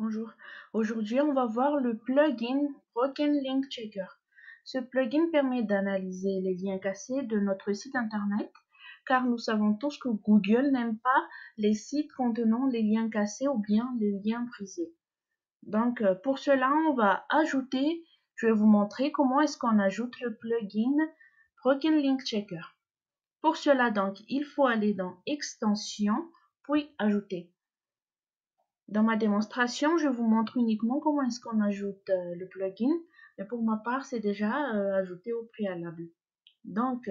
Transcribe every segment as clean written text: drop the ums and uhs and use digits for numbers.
Bonjour. Aujourd'hui, on va voir le plugin Broken Link Checker. Ce plugin permet d'analyser les liens cassés de notre site internet, car nous savons tous que Google n'aime pas les sites contenant les liens cassés ou bien les liens brisés. Donc, pour cela, je vais vous montrer comment est-ce qu'on ajoute le plugin Broken Link Checker. Pour cela, donc, il faut aller dans Extensions, puis Ajouter. Dans ma démonstration, je vous montre uniquement comment est-ce qu'on ajoute le plugin, mais pour ma part, c'est déjà ajouté au préalable. Donc,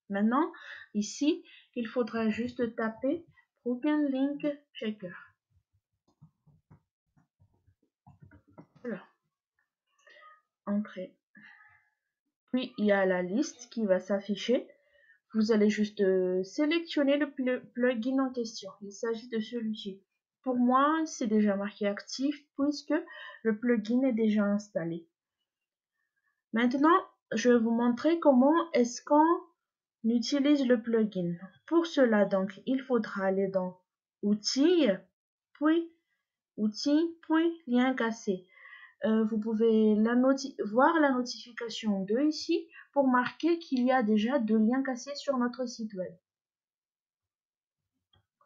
maintenant, ici, il faudra juste taper Broken Link Checker. Voilà. Entrée. Puis, il y a la liste qui va s'afficher. Vous allez juste sélectionner le plugin en question. Il s'agit de celui-ci. Pour moi, c'est déjà marqué actif puisque le plugin est déjà installé. Maintenant, je vais vous montrer comment est-ce qu'on utilise le plugin. Pour cela, donc, il faudra aller dans Outils, puis Lien cassé. Vous pouvez voir la notification 2 ici pour marquer qu'il y a déjà 2 liens cassés sur notre site web.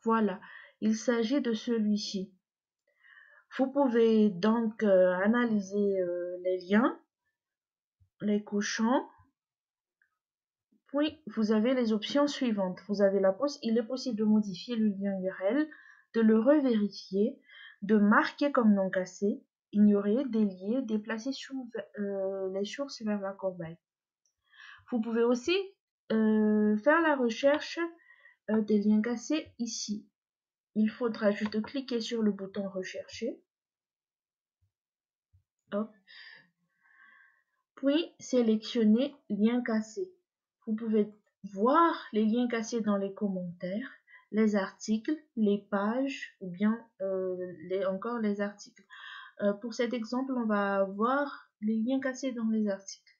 Voilà, il s'agit de celui-ci. Vous pouvez donc analyser les liens, les cochons. Puis, vous avez les options suivantes. Il est possible de modifier le lien URL, de le revérifier, de marquer comme non cassé, ignorer, délier, déplacer les sources vers la corbeille. Vous pouvez aussi faire la recherche des liens cassés ici. Il faudra juste cliquer sur le bouton rechercher. Hop. Puis sélectionner lien cassé. Vous pouvez voir les liens cassés dans les commentaires, les articles, les pages ou bien encore les articles. Pour cet exemple, on va voir les liens cassés dans les articles.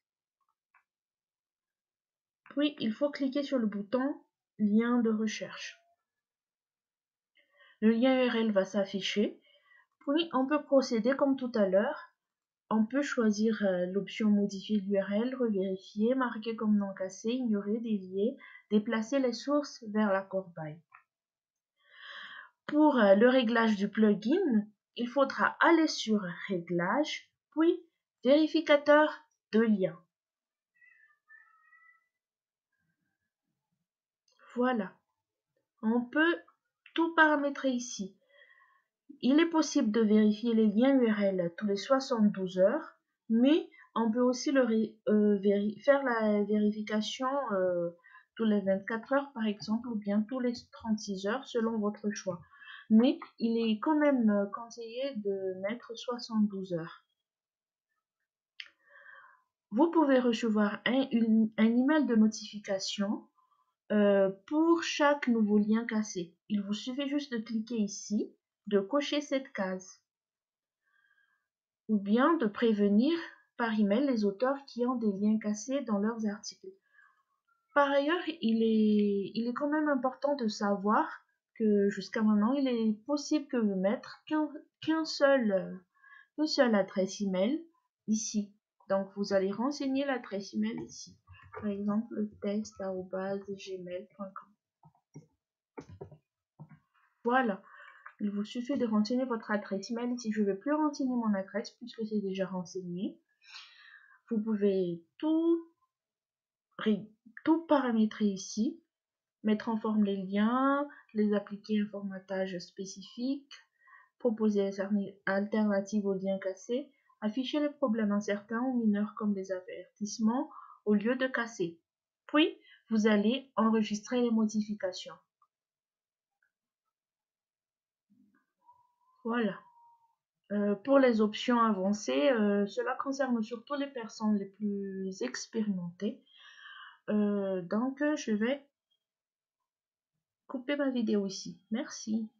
Puis, il faut cliquer sur le bouton lien de recherche. Le lien URL va s'afficher. Puis, on peut procéder comme tout à l'heure. On peut choisir l'option modifier l'URL, revérifier, marquer comme non cassé, ignorer, délier, déplacer les sources vers la corbeille. Pour le réglage du plugin, il faudra aller sur Réglages, puis Vérificateur de liens. Voilà. On peut tout paramétrer ici. Il est possible de vérifier les liens URL tous les 72 heures, mais on peut aussi faire la vérification tous les 24 heures par exemple, ou bien tous les 36 heures selon votre choix. Mais il est quand même conseillé de mettre 72 heures. Vous pouvez recevoir un email de notification pour chaque nouveau lien cassé. Il vous suffit juste de cliquer ici, de cocher cette case, ou bien de prévenir par email les auteurs qui ont des liens cassés dans leurs articles. Par ailleurs, il est quand même important de savoir que jusqu'à maintenant, il est possible que vous mettre qu'une seule adresse email ici. Donc, vous allez renseigner l'adresse email ici. Par exemple, test@gmail.com. Voilà. Il vous suffit de renseigner votre adresse email ici. Je ne vais plus renseigner mon adresse puisque c'est déjà renseigné. Vous pouvez tout paramétrer ici. Mettre en forme les liens, les appliquer un formatage spécifique, proposer des alternatives aux liens cassés, afficher les problèmes incertains ou mineurs comme des avertissements au lieu de casser. Puis, vous allez enregistrer les modifications. Voilà. Pour les options avancées, cela concerne surtout les personnes les plus expérimentées. Donc, je vais couper ma vidéo ici. Merci.